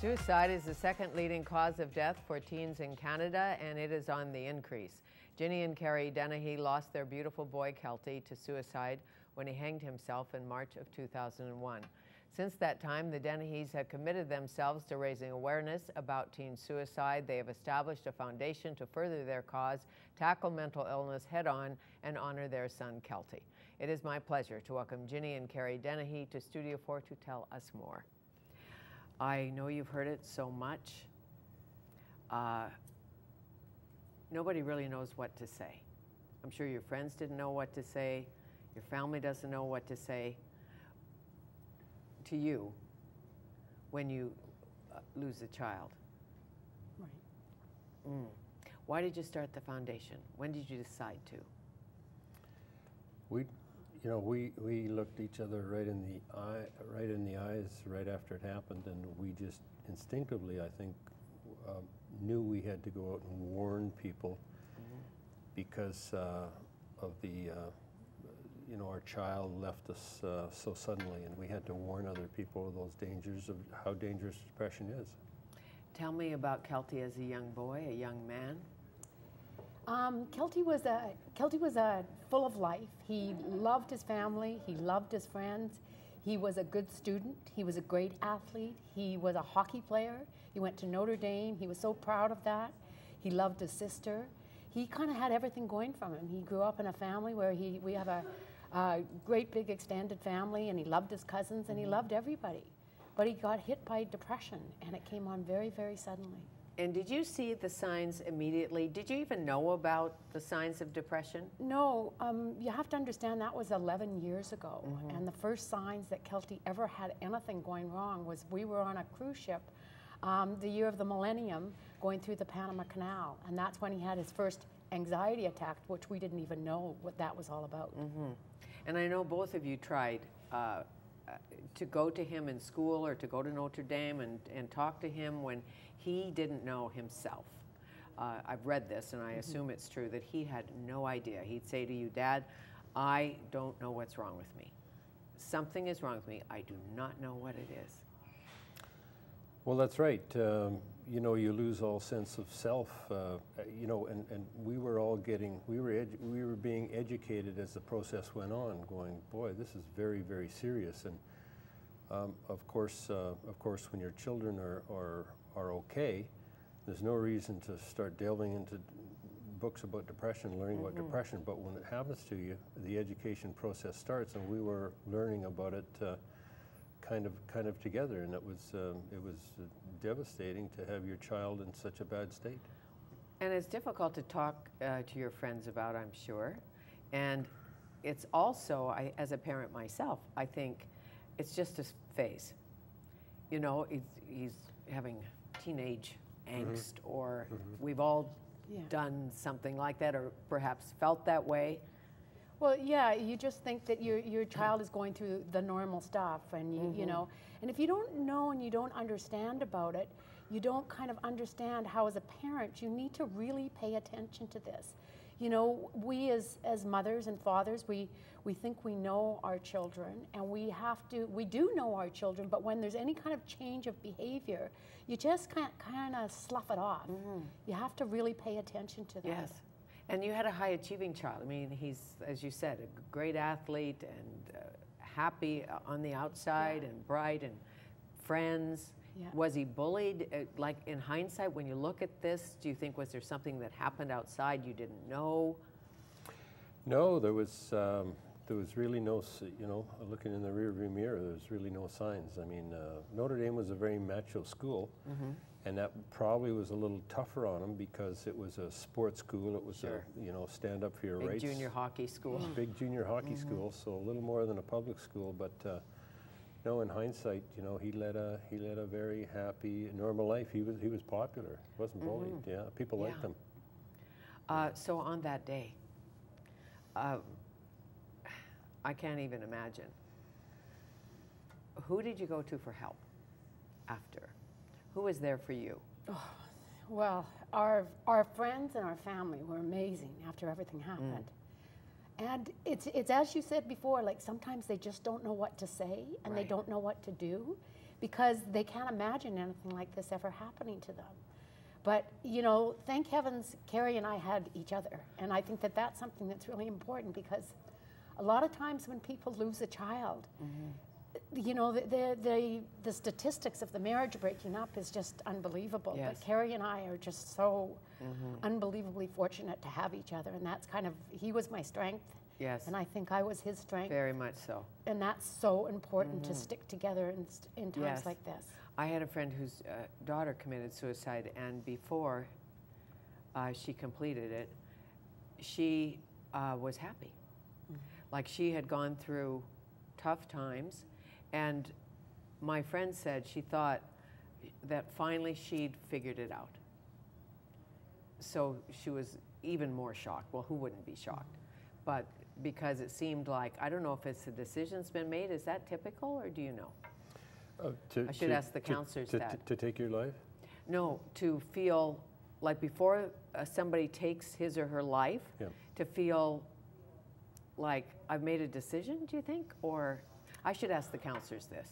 Suicide is the second leading cause of death for teens in Canada, and it is on the increase. Ginny and Kerry Dennehy lost their beautiful boy Kelty to suicide when he hanged himself in March of 2001. Since that time, the Dennehys have committed themselves to raising awareness about teen suicide. They have established a foundation to further their cause, tackle mental illness head-on, and honor their son Kelty. It is my pleasure to welcome Ginny and Kerry Dennehy to Studio 4 to tell us more. I know you've heard it so much. Nobody really knows what to say. I'm sure your friends didn't know what to say. Your family doesn't know what to say to you when you lose a child. Right. Why did you start the foundation? When did you decide to? We looked each other right in the eyes right after it happened, and we just instinctively, I think, knew we had to go out and warn people because of the, our child left us so suddenly, and we had to warn other people of those dangers, of how dangerous depression is. Tell me about Kelty as a young boy, a young man. Kelty was full of life. He loved his family. He loved his friends. He was a good student. He was a great athlete. He was a hockey player. He went to Notre Dame. He was so proud of that. He loved his sister. He kind of had everything going from him. He grew up in a family where we have a great big extended family, and he loved his cousins, and he loved everybody. But he got hit by depression, and it came on very, very suddenly. And did you see the signs immediately? Did you even know about the signs of depression? No, you have to understand that was 11 years ago. And the first signs that Kelty ever had anything going wrong was we were on a cruise ship the year of the millennium going through the Panama Canal. And that's when he had his first anxiety attack, which we didn't even know what that was all about. And I know both of you tried to go to him in school or to go to Notre Dame and talk to him when he didn't know himself. I've read this, and I assume it's true, that he had no idea. He'd say to you, "Dad, I don't know what's wrong with me. Something is wrong with me. I do not know what it is." Well, that's right. You lose all sense of self. And we were all we were being educated as the process went on, going, boy, this is very, very serious. And of course, when your children are okay, there's no reason to start delving into books about depression, learning about depression. But when it happens to you, the education process starts, and we were learning about it kind of together, and it was devastating to have your child in such a bad state. And it's difficult to talk to your friends about, I'm sure. And it's also, as a parent myself, I think it's just a phase. He's having teenage angst, or we've all done something like that, or perhaps felt that way. Well, yeah, you just think that your child is going through the normal stuff, and you know, and if you don't know and you don't understand about it, you don't kind of understand how, as a parent, you need to really pay attention to this. We as mothers and fathers, we think we know our children, and we do know our children, but when there's any kind of change of behavior, you just can't kind of slough it off. You have to really pay attention to that. Yes. And you had a high-achieving child. I mean, he's, as you said, a great athlete and happy on the outside and bright and friends. Yeah. Was he bullied? Like, in hindsight, when you look at this, do you think, was there something that happened outside you didn't know? No, there was really no, looking in the rearview mirror, there was really no signs. I mean, Notre Dame was a very macho school. And that probably was a little tougher on him because it was a sports school. It was stand up for your rights. Big junior hockey school. Big junior hockey school, so a little more than a public school. But no, in hindsight, he led a very happy, normal life. He was popular. Wasn't bullied. Yeah, people liked him. So on that day, I can't even imagine. Who did you go to for help after? Who was there for you? Oh, well, our friends and our family were amazing after everything happened. And it's as you said before, like sometimes they just don't know what to say and they don't know what to do because they can't imagine anything like this ever happening to them. But, you know, thank heavens Kerry and I had each other. And I think that that's something that's really important, because a lot of times when people lose a child, you know, the statistics of the marriage breaking up is just unbelievable. Yes. But Kerry and I are just so unbelievably fortunate to have each other. And that's kind of, he was my strength. Yes. And I think I was his strength. Very much so. And that's so important to stick together in times Yes. like this. I had a friend whose daughter committed suicide, and before she completed it, she was happy. Like, she had gone through tough times, and my friend said she thought that finally she'd figured it out. So she was even more shocked. Well, who wouldn't be shocked? But because it seemed like, I don't know if it's a decision's been made. Is that typical, or do you know? I should ask the counselors that. To take your life? No, to feel like before somebody takes his or her life, to feel like, I've made a decision, do you think? Or I should ask the counselors this,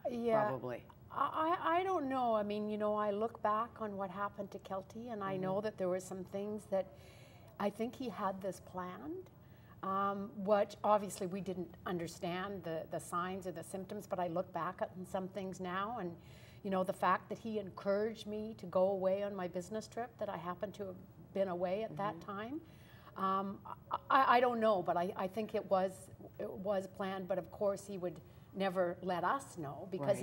probably. I don't know. I mean, you know, I look back on what happened to Kelty, and I know that there were some things that I think he had this planned. Which obviously we didn't understand the signs or the symptoms, but I look back at some things now, and you know, the fact that he encouraged me to go away on my business trip, that I happened to have been away at that time. I don't know, but I think it was planned, but of course he would never let us know, because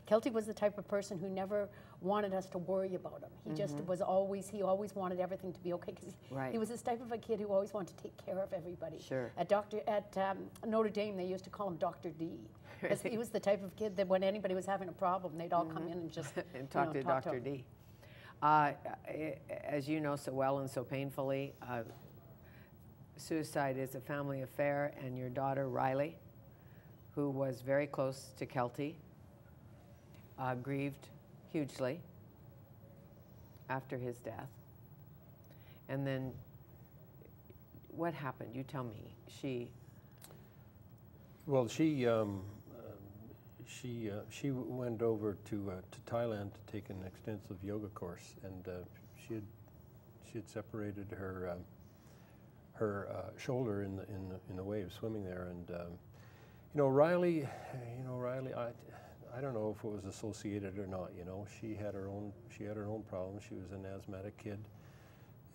Kelty was the type of person who never wanted us to worry about him. He just was always, he always wanted everything to be okay, because he was this type of a kid who always wanted to take care of everybody. Sure. At Notre Dame, they used to call him Dr. D. Because he was the type of kid that when anybody was having a problem, they'd all come in and just and talk to Dr. D. As you know so well and so painfully, suicide is a family affair, and your daughter, Riley, who was very close to Kelty, grieved hugely after his death. And then what happened? You tell me. Well, she went over to Thailand to take an extensive yoga course, and she had separated her shoulder in the wave swimming there, and you know, Riley, I don't know if it was associated or not. You know, she had her own problems. She was an asthmatic kid,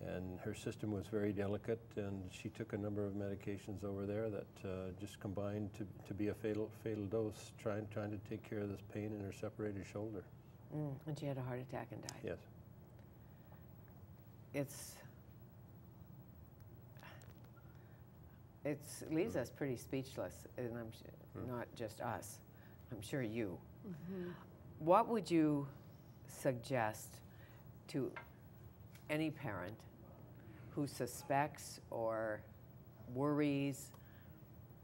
and her system was very delicate, and she took a number of medications over there that just combined to be a fatal dose, trying to take care of this pain in her separated shoulder. And she had a heart attack and died. Yes. It leaves us pretty speechless, and not just us, I'm sure you. What would you suggest to any parent who suspects or worries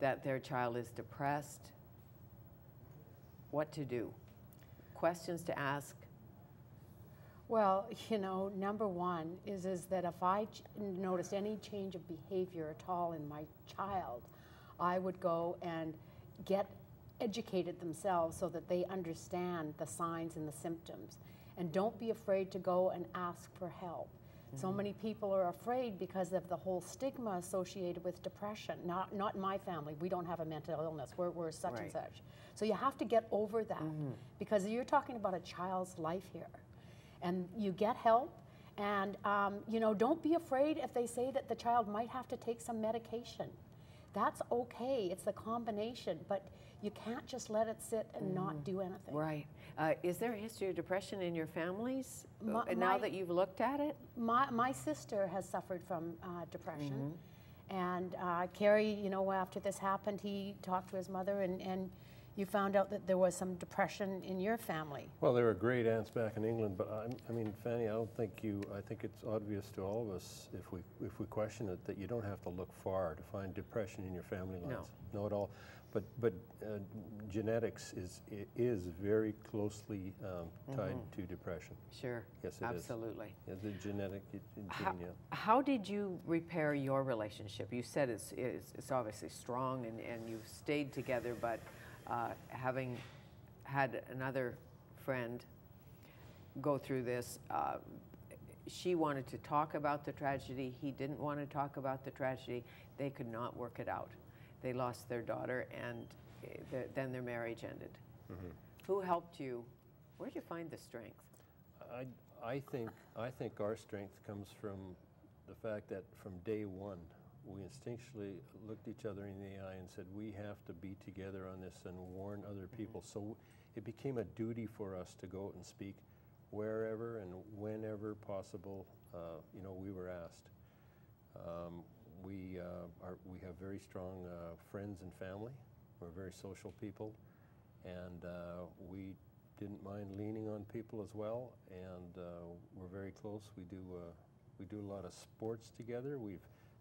that their child is depressed? What to do? Questions to ask? Well, you know, number one is that if I noticed any change of behavior at all in my child, I would go and get educated themselves so that they understand the signs and the symptoms. And don't be afraid to go and ask for help. So many people are afraid because of the whole stigma associated with depression. Not in my family. We don't have a mental illness. We're such and such. So you have to get over that, because you're talking about a child's life here. And you get help, and you know, don't be afraid if they say that the child might have to take some medication. That's okay. It's the combination, but you can't just let it sit and not do anything. Right. Is there a history of depression in your families now that you've looked at it? My sister has suffered from depression, and Kerry, you know, after this happened, he talked to his mother, and you found out that there was some depression in your family. Well, there were great aunts back in England, but I mean, Fanny, I think it's obvious to all of us, if we question it, that you don't have to look far to find depression in your family lines. No, at all. But genetics is very closely tied to depression. Sure. Yes, it absolutely. is. Yeah, the genetic gene. How did you repair your relationship? You said it's obviously strong, and you've stayed together, but having had another friend go through this. She wanted to talk about the tragedy. He didn't want to talk about the tragedy. They could not work it out. They lost their daughter, and then their marriage ended. Mm-hmm. Who helped you? Where did you find the strength? I think our strength comes from the fact that from day one, we instinctually looked each other in the eye and said, we have to be together on this and warn other people. So it became a duty for us to go out and speak wherever and whenever possible, we were asked. We have very strong friends and family. We're very social people, and we didn't mind leaning on people as well. And we're very close. We do a lot of sports together.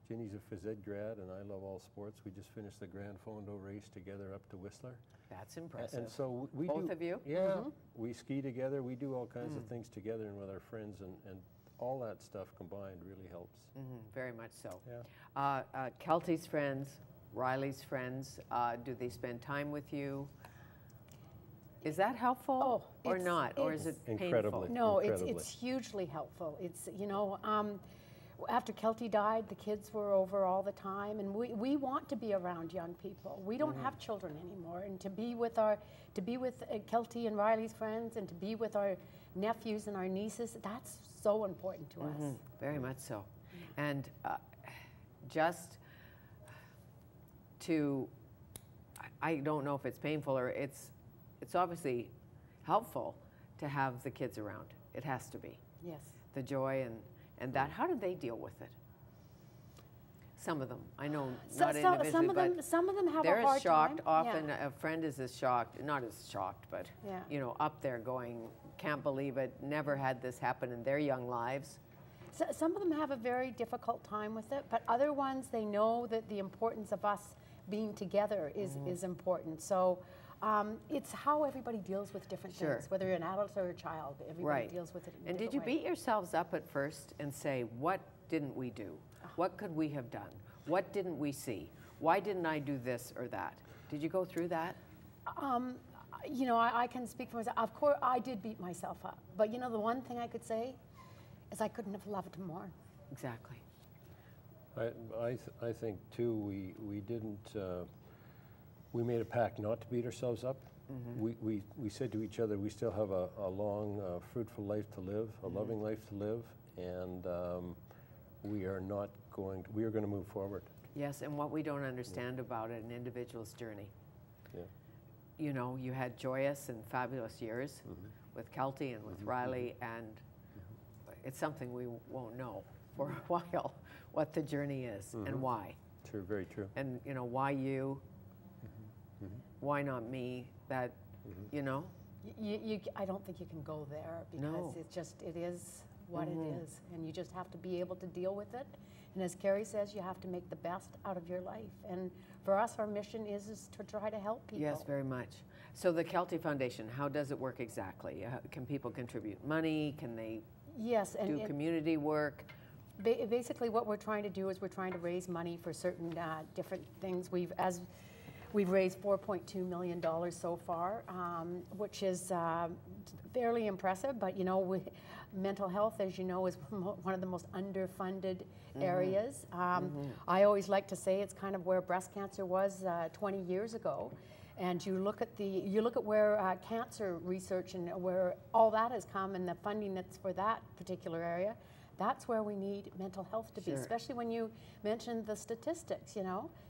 Ginny's a phys ed grad, and I love all sports. We just finished the Grand Fondo race together up to Whistler. That's impressive. And so we Both of you? Yeah, we ski together. We do all kinds of things together and with our friends, and all that stuff combined really helps. Very much so. Yeah. Kelty's friends, Riley's friends, do they spend time with you? Is that helpful or not, or is it incredibly, painful? No, incredibly. it's hugely helpful. It's, after Kelty died, the kids were over all the time, and we want to be around young people. We don't have children anymore, and to be with Kelty and Riley's friends, and to be with our nephews and our nieces, that's so important to us. Very much so. And just to, I don't know if it's painful or it's obviously helpful to have the kids around. It has to be. Yes. The joy and that. How do they deal with it? Some of them. I know not individually, but some of them have they're a hard as shocked. time. Often Yeah. a friend is as shocked, not as shocked, but up there going, can't believe it, never had this happen in their young lives. So, some of them have a very difficult time with it, but other ones, they know that the importance of us being together is important. So it's how everybody deals with different things, whether you're an adult or a child. Everybody deals with it in a And did different you way. beat yourselves up at first and say, what didn't we do? What could we have done? What didn't we see? Why didn't I do this or that? Did you go through that? I can speak for myself. Of course, I did beat myself up. But the one thing I could say is I couldn't have loved more. Exactly. I think too, we didn't, we made a pact not to beat ourselves up. We said to each other, we still have a long, fruitful life to live, a loving life to live, and we are going to move forward. Yes, and what we don't understand about an individual's journey. Yeah. You had joyous and fabulous years with Kelty and with Riley, and it's something we won't know for a while, what the journey is and why. True, very true. And why you, why not me, that, I don't think you can go there because it is what it is, and you just have to be able to deal with it. And as Kerry says, you have to make the best out of your life. And for us, our mission is to try to help people. Yes, very much. So the Kelty Foundation, how does it work exactly? Can people contribute money? Can they do community work? Basically, what we're trying to do is we're trying to raise money for certain different things. We've raised $4.2 million so far, which is fairly impressive. But mental health, as you know, is one of the most underfunded areas. I always like to say it's kind of where breast cancer was 20 years ago. And you look at where cancer research and where all that has come, and the funding that's for that particular area. That's where we need mental health to be, especially when you mentioned the statistics.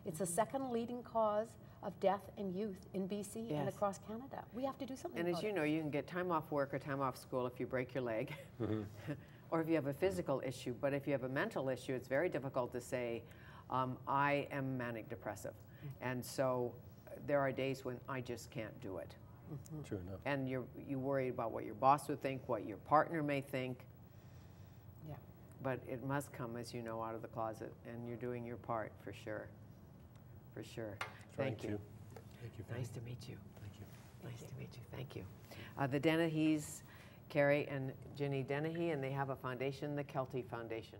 It's the second leading cause of death in youth in BC and across Canada. We have to do something about it. And as you know, you can get time off work or time off school if you break your leg, or if you have a physical issue. But if you have a mental issue, it's very difficult to say, I am manic depressive. And so there are days when I just can't do it. True enough. And you worry about what your boss would think, what your partner may think. Yeah. But it must come, as you know, out of the closet, and you're doing your part for sure. For sure. Thank you. Thank you. Nice to meet you. Thank you. Nice to meet you. Thank you. The Dennehys, Kerry and Ginny Dennehy, and they have a foundation, the Kelty Foundation.